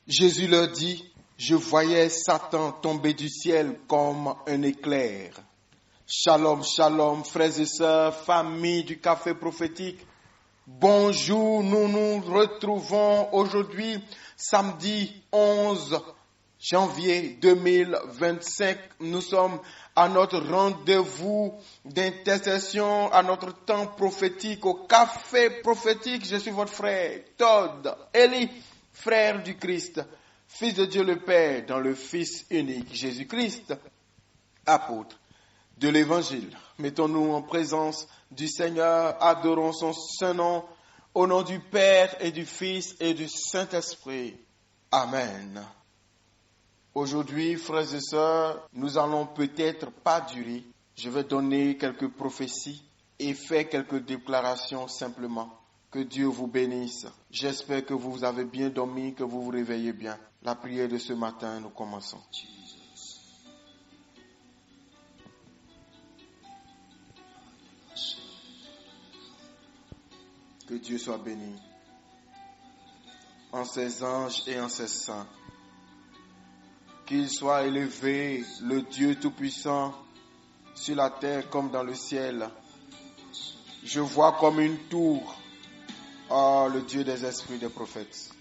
Jésus leur dit, je voyais Satan tomber du ciel comme un éclair. Shalom, shalom, frères et sœurs, famille du café prophétique. Bonjour, nous nous retrouvons aujourd'hui, samedi 11 janvier 2025. Nous sommes à notre rendez-vous d'intercession, à notre temps prophétique, au café prophétique. Je suis votre frère, Todd Eli, frère du Christ, fils de Dieu le Père, dans le Fils unique, Jésus-Christ, apôtre de l'Évangile. Mettons-nous en présence du Seigneur, adorons son saint nom, au nom du Père et du Fils et du Saint-Esprit. Amen. Aujourd'hui, frères et sœurs, nous allons peut-être pas durer. Je vais donner quelques prophéties et faire quelques déclarations simplement. Que Dieu vous bénisse. J'espère que vous avez bien dormi, que vous vous réveillez bien. La prière de ce matin, nous commençons. Que Dieu soit béni en ses anges et en ses saints. Qu'il soit élevé, le Dieu Tout-Puissant, sur la terre comme dans le ciel. Je vois comme une tour, oh, le Dieu des esprits des prophètes.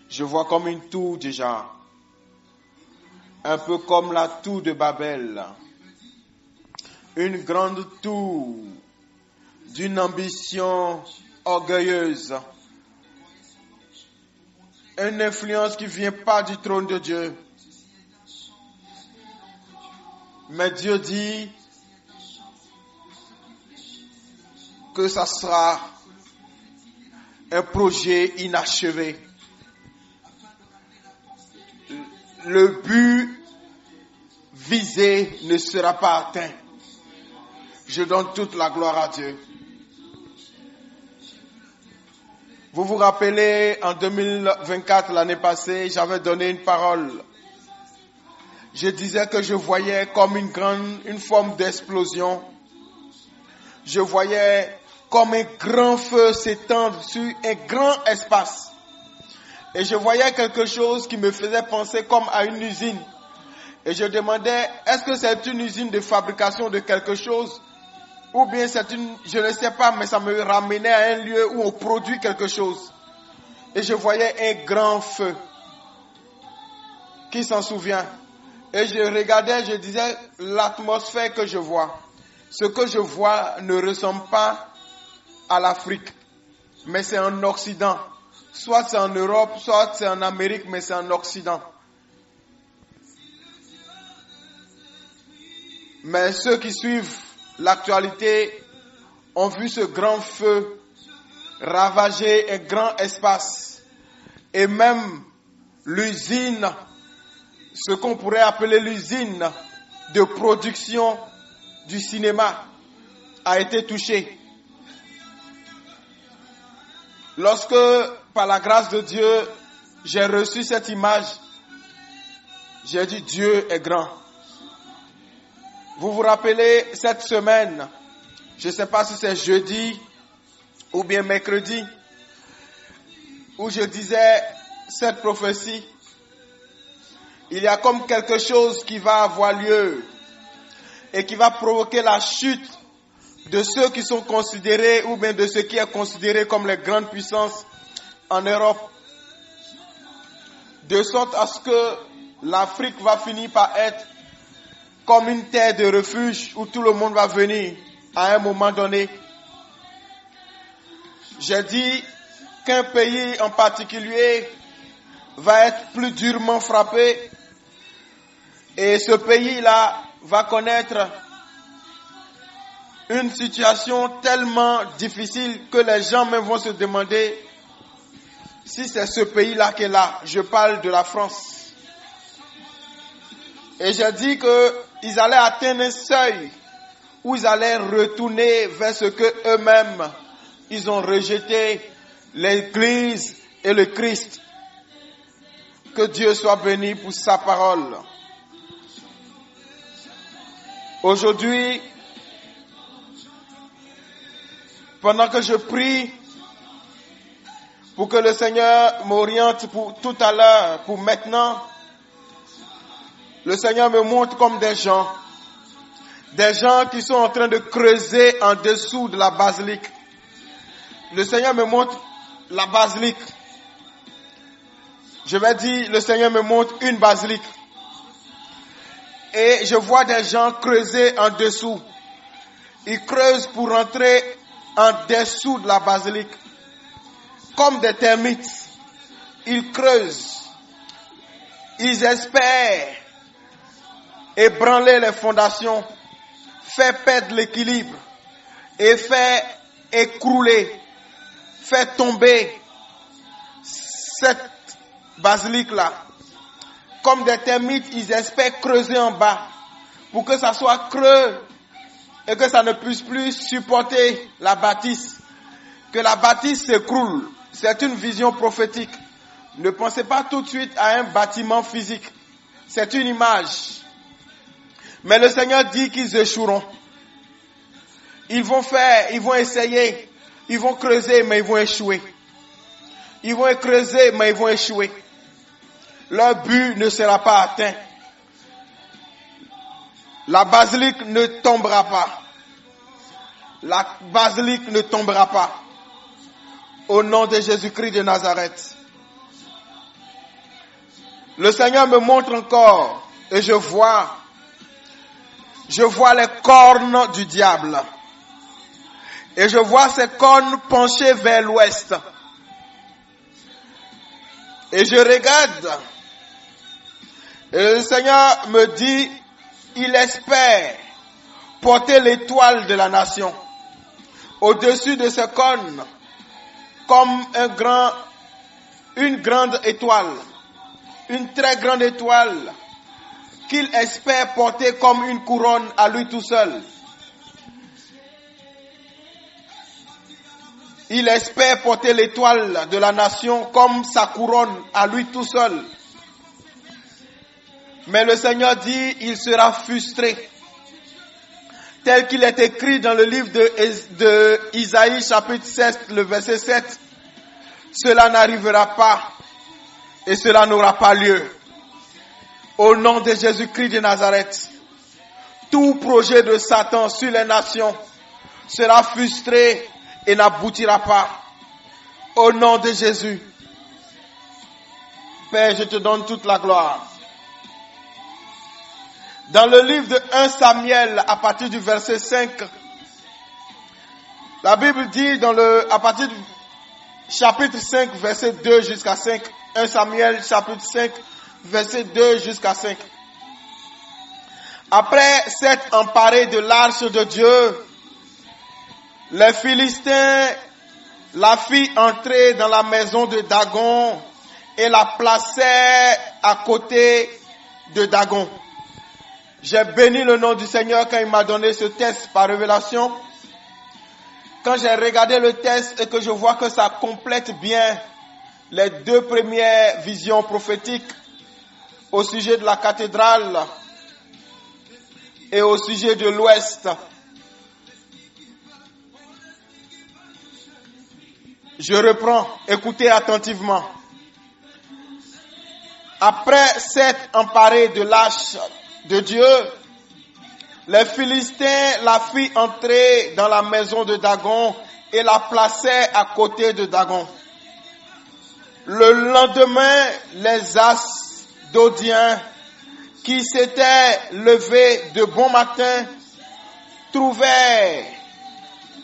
Je vois comme une tour déjà, un peu comme la tour de Babel. Une grande tour d'une ambition orgueilleuse. Une influence qui ne vient pas du trône de Dieu. Mais Dieu dit que ça sera un projet inachevé. Le but visé ne sera pas atteint. Je donne toute la gloire à Dieu. Vous vous rappelez, en 2024, l'année passée, j'avais donné une parole. Je disais que je voyais comme une forme d'explosion. Je voyais comme un grand feu s'étendre sur un grand espace. Et je voyais quelque chose qui me faisait penser comme à une usine. Et je demandais, est-ce que c'est une usine de fabrication de quelque chose? Ou bien c'est je ne sais pas, mais ça me ramenait à un lieu où on produit quelque chose. Et je voyais un grand feu. Qui s'en souvient? Et je regardais, je disais, l'atmosphère que je vois. Ce que je vois ne ressemble pas à l'Afrique, mais c'est en Occident. Soit c'est en Europe, soit c'est en Amérique, mais c'est en Occident. Mais ceux qui suivent l'actualité ont vu ce grand feu ravager un grand espace. Et même l'usine, ce qu'on pourrait appeler l'usine de production du cinéma, a été touchée. Lorsque, par la grâce de Dieu, j'ai reçu cette image, j'ai dit Dieu est grand. Vous vous rappelez cette semaine, je ne sais pas si c'est jeudi ou bien mercredi, où je disais cette prophétie. Il y a comme quelque chose qui va avoir lieu et qui va provoquer la chute de ceux qui sont considérés ou bien de ce qui est considéré comme les grandes puissances en Europe. De sorte à ce que l'Afrique va finir par être comme une terre de refuge où tout le monde va venir à un moment donné. J'ai dit qu'un pays en particulier va être plus durement frappé et ce pays-là va connaître une situation tellement difficile que les gens même vont se demander si c'est ce pays-là qui est là. Je parle de la France. Et j'ai dit qu'ils allaient atteindre un seuil où ils allaient retourner vers ce que eux-mêmes, ils ont rejeté, l'Église et le Christ. Que Dieu soit béni pour sa parole. Aujourd'hui, Pendant que je prie pour que le Seigneur m'oriente pour tout à l'heure, pour maintenant, le Seigneur me montre comme des gens qui sont en train de creuser en dessous de la basilique. Le Seigneur me montre la basilique. Je vais dire, le Seigneur me montre une basilique. Et je vois des gens creuser en dessous. Ils creusent pour rentrer en dessous de la basilique. Comme des termites. Ils creusent. Ils espèrent ébranler les fondations, faire perdre l'équilibre et faire écrouler, faire tomber cette basilique-là. Comme des termites, ils espèrent creuser en bas pour que ça soit creux et que ça ne puisse plus supporter la bâtisse. Que la bâtisse s'écroule. C'est une vision prophétique. Ne pensez pas tout de suite à un bâtiment physique. C'est une image. Mais le Seigneur dit qu'ils échoueront. Ils vont essayer, ils vont creuser, mais ils vont échouer. Ils vont creuser, mais ils vont échouer. Leur but ne sera pas atteint. La basilique ne tombera pas. La basilique ne tombera pas. Au nom de Jésus-Christ de Nazareth. Le Seigneur me montre encore et je vois les cornes du diable. Et je vois ces cornes penchées vers l'ouest. Et je regarde. Et le Seigneur me dit, il espère porter l'étoile de la nation au-dessus de ces cornes comme une grande étoile, une très grande étoile qu'il espère porter comme une couronne à lui tout seul. Il espère porter l'étoile de la nation comme sa couronne à lui tout seul. Mais le Seigneur dit, il sera frustré. Tel qu'il est écrit dans le livre de Isaïe chapitre 7, le verset 7. Cela n'arrivera pas et cela n'aura pas lieu. Au nom de Jésus-Christ de Nazareth, tout projet de Satan sur les nations sera frustré et n'aboutira pas. Au nom de Jésus. Père, je te donne toute la gloire. Dans le livre de 1 Samuel, à partir du verset 5, la Bible dit à partir du chapitre 5, verset 2 jusqu'à 5, 1 Samuel, chapitre 5, verset 2 jusqu'à 5. Après s'être emparé de l'arche de Dieu, les Philistins la firent entrer dans la maison de Dagon et la placèrent à côté de Dagon. J'ai béni le nom du Seigneur quand il m'a donné ce texte par révélation. Quand j'ai regardé le texte et que je vois que ça complète bien les deux premières visions prophétiques au sujet de la cathédrale et au sujet de l'Ouest. Je reprends, écoutez attentivement. Après s'être emparé de l'arche de Dieu, les Philistins la firent entrer dans la maison de Dagon et la placèrent à côté de Dagon. Le lendemain, les Asdodiens qui s'étaient levés de bon matin trouvèrent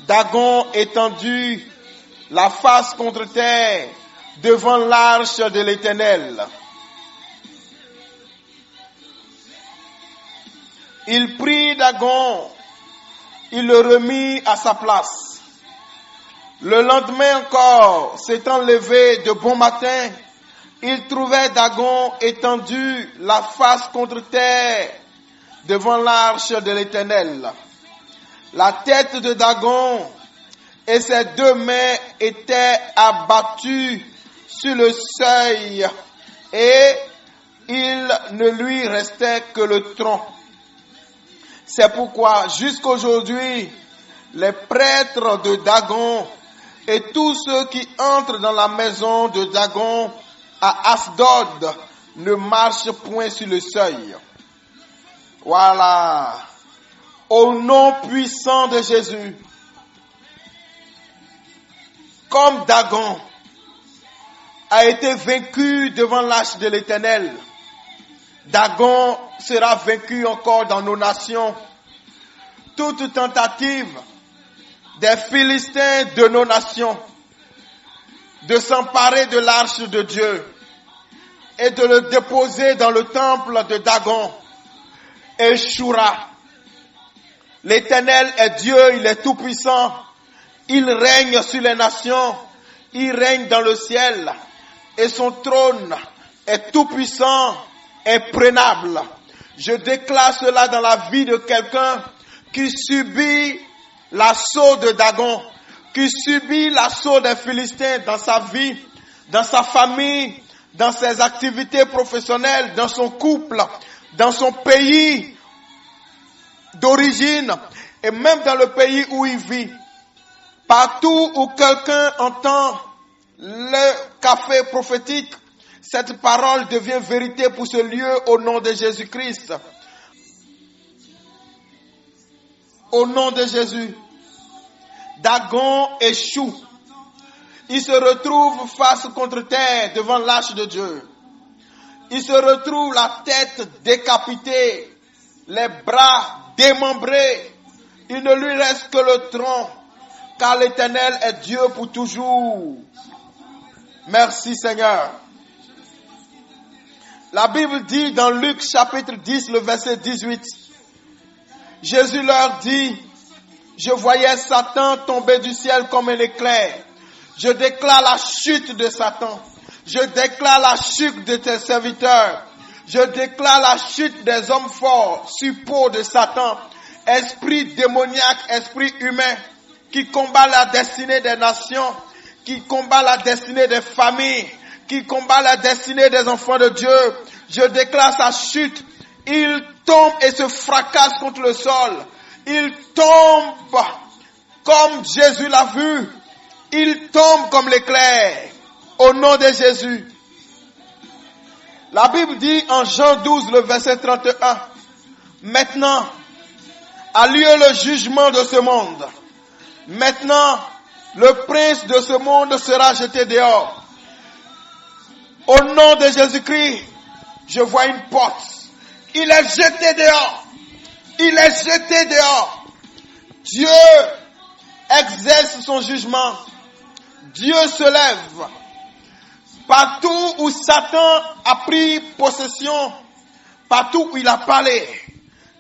Dagon étendu la face contre terre devant l'arche de l'Éternel. Il prit Dagon, il le remit à sa place. Le lendemain encore, s'étant levé de bon matin, il trouvait Dagon étendu la face contre terre devant l'arche de l'Éternel. La tête de Dagon et ses deux mains étaient abattues sur le seuil et il ne lui restait que le tronc. C'est pourquoi jusqu'aujourd'hui, les prêtres de Dagon et tous ceux qui entrent dans la maison de Dagon à Asdod ne marchent point sur le seuil. Voilà. Au nom puissant de Jésus, comme Dagon a été vaincu devant l'arche de l'Éternel, Dagon sera vaincu encore dans nos nations. Toute tentative des Philistins de nos nations de s'emparer de l'arche de Dieu et de le déposer dans le temple de Dagon échouera. L'Éternel est Dieu, il est tout-puissant. Il règne sur les nations, il règne dans le ciel et son trône est tout-puissant, imprenable. Je déclare cela dans la vie de quelqu'un qui subit l'assaut de Dagon, qui subit l'assaut des Philistins dans sa vie, dans sa famille, dans ses activités professionnelles, dans son couple, dans son pays d'origine et même dans le pays où il vit. Partout où quelqu'un entend le café prophétique, cette parole devient vérité pour ce lieu au nom de Jésus-Christ. Au nom de Jésus, Dagon échoue. Il se retrouve face contre terre devant l'arche de Dieu. Il se retrouve la tête décapitée, les bras démembrés. Il ne lui reste que le tronc, car l'Éternel est Dieu pour toujours. Merci Seigneur. La Bible dit dans Luc chapitre 10, le verset 18, Jésus leur dit, je voyais Satan tomber du ciel comme un éclair. Je déclare la chute de Satan. Je déclare la chute de tes serviteurs. Je déclare la chute des hommes forts, suppôts de Satan. Esprit démoniaque, esprit humain, qui combat la destinée des nations, qui combat la destinée des familles, qui combat la destinée des enfants de Dieu. Je déclare sa chute. Il tombe et se fracasse contre le sol. Il tombe comme Jésus l'a vu. Il tombe comme l'éclair. Au nom de Jésus. La Bible dit en Jean 12, le verset 31. Maintenant, a lieu le jugement de ce monde. Maintenant, le prince de ce monde sera jeté dehors. Au nom de Jésus-Christ, je vois une porte. Il est jeté dehors. Il est jeté dehors. Dieu exerce son jugement. Dieu se lève. Partout où Satan a pris possession, partout où il a parlé,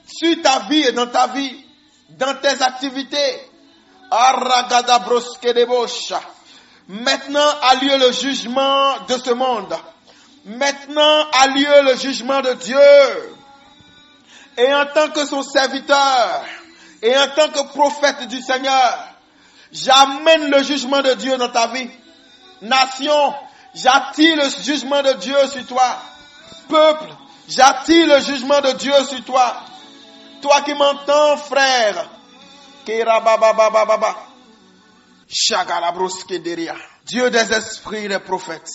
sur ta vie et dans ta vie, dans tes activités, maintenant a lieu le jugement de ce monde. Maintenant a lieu le jugement de Dieu. Et en tant que son serviteur, et en tant que prophète du Seigneur, j'amène le jugement de Dieu dans ta vie. Nation, j'attire le jugement de Dieu sur toi. Peuple, j'attire le jugement de Dieu sur toi. Toi qui m'entends, frère. Dieu des esprits des prophètes.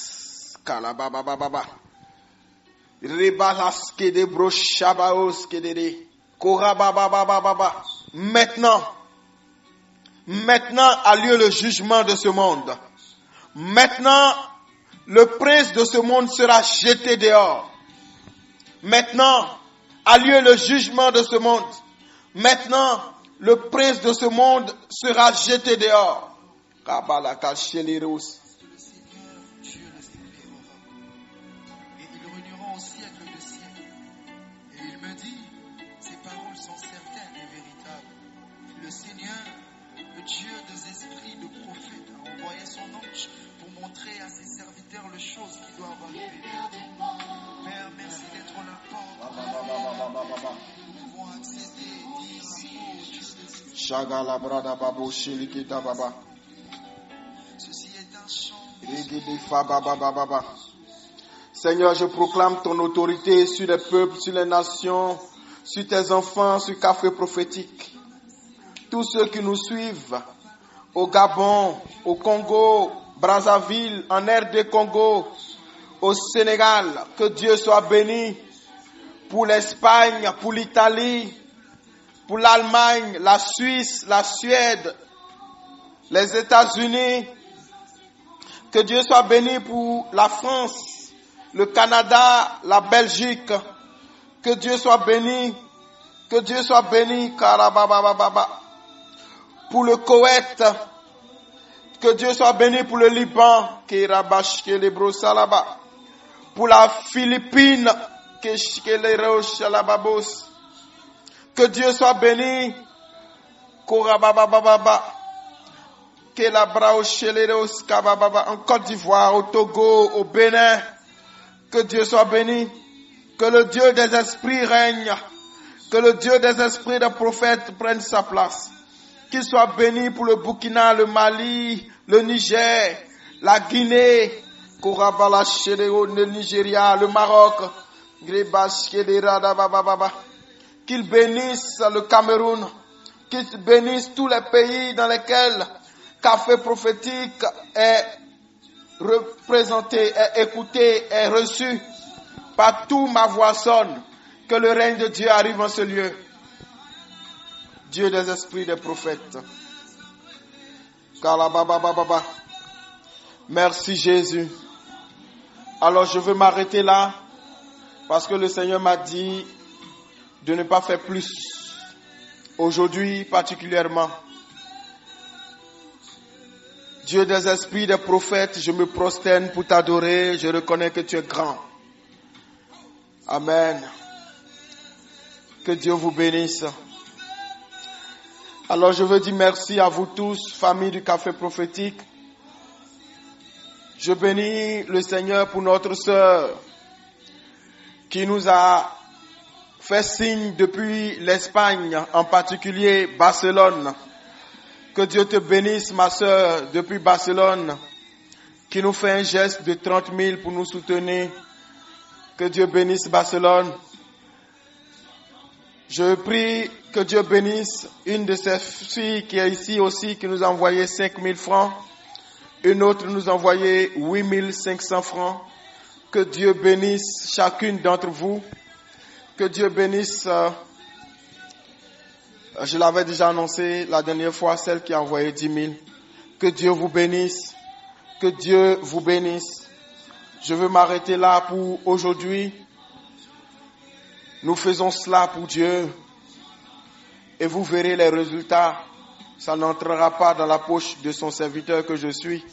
Maintenant a lieu le jugement de ce monde. Maintenant, le prince de ce monde sera jeté dehors. Maintenant a lieu le jugement de ce monde. Maintenant, le prince de ce monde sera jeté dehors. Dieu des esprits de prophètes a envoyé son ange pour montrer à ses serviteurs les choses qui doivent arriver. Père, merci d'être la porte. Nous pouvons accéder, dire ceci est un chant. Seigneur, je proclame ton autorité sur les peuples, sur les nations, sur tes enfants, sur Café Prophétique. tous ceux qui nous suivent au Gabon, au Congo, Brazzaville, en RD Congo, au Sénégal. Que Dieu soit béni pour l'Espagne, pour l'Italie, pour l'Allemagne, la Suisse, la Suède, les États-Unis. Que Dieu soit béni pour la France, le Canada, la Belgique. Que Dieu soit béni. Que Dieu soit béni. Karababababa. Pour le Koweït. Que Dieu soit béni pour le Liban. Pour la Philippine. Que Dieu soit béni. En Côte d'Ivoire, au Togo, au Bénin. Que Dieu soit béni. Que le Dieu des esprits règne. Que le Dieu des esprits des prophètes prenne sa place. Qu'il soit béni pour le Burkina, le Mali, le Niger, la Guinée, le Nigeria, le Maroc. Qu'il bénisse le Cameroun. Qu'il bénisse tous les pays dans lesquels Café prophétique est représenté, est écouté, est reçu. Partout ma voix sonne. Que le règne de Dieu arrive en ce lieu. Dieu des esprits des prophètes. Merci Jésus. Alors je veux m'arrêter là parce que le Seigneur m'a dit de ne pas faire plus. Aujourd'hui particulièrement. Dieu des esprits des prophètes, je me prosterne pour t'adorer. Je reconnais que tu es grand. Amen. Que Dieu vous bénisse. Alors je veux dire merci à vous tous, famille du Café prophétique. Je bénis le Seigneur pour notre sœur qui nous a fait signe depuis l'Espagne, en particulier Barcelone. Que Dieu te bénisse, ma sœur, depuis Barcelone, qui nous fait un geste de 30 000 pour nous soutenir. Que Dieu bénisse Barcelone. Je prie que Dieu bénisse une de ces filles qui est ici aussi, qui nous a envoyé 5 000 francs. Une autre nous a envoyé 8 500 francs. Que Dieu bénisse chacune d'entre vous. Que Dieu bénisse... je l'avais déjà annoncé la dernière fois, celle qui a envoyé 10 000. Que Dieu vous bénisse. Que Dieu vous bénisse. Je veux m'arrêter là pour aujourd'hui. Nous faisons cela pour Dieu. Et vous verrez les résultats. Ça n'entrera pas dans la poche de son serviteur que je suis.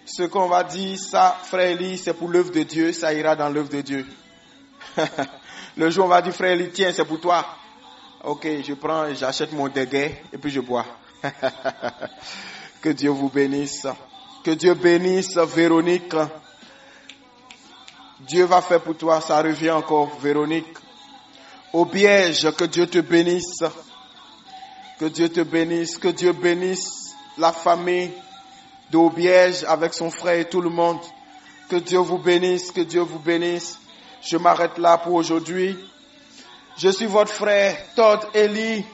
Ce qu'on va dire, ça, frère Eli, c'est pour l'œuvre de Dieu. Ça ira dans l'œuvre de Dieu. Le jour où on va dire, frère Eli, tiens, c'est pour toi. Ok, je prends, j'achète mon déguet et puis je bois. Que Dieu vous bénisse. Que Dieu bénisse Véronique. Dieu va faire pour toi, ça revient encore, Véronique. Au Biège, que Dieu te bénisse. Que Dieu te bénisse. Que Dieu bénisse la famille d'Aubiège avec son frère et tout le monde. Que Dieu vous bénisse. Que Dieu vous bénisse. Je m'arrête là pour aujourd'hui. Je suis votre frère Todd Eli.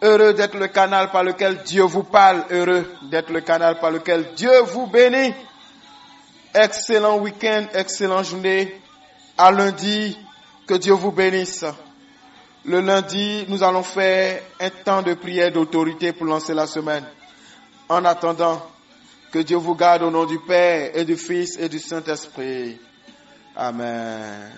Heureux d'être le canal par lequel Dieu vous parle. Heureux d'être le canal par lequel Dieu vous bénit. Excellent week-end, excellente journée. À lundi, que Dieu vous bénisse. Le lundi, nous allons faire un temps de prière d'autorité pour lancer la semaine. En attendant, que Dieu vous garde au nom du Père et du Fils et du Saint-Esprit. Amen.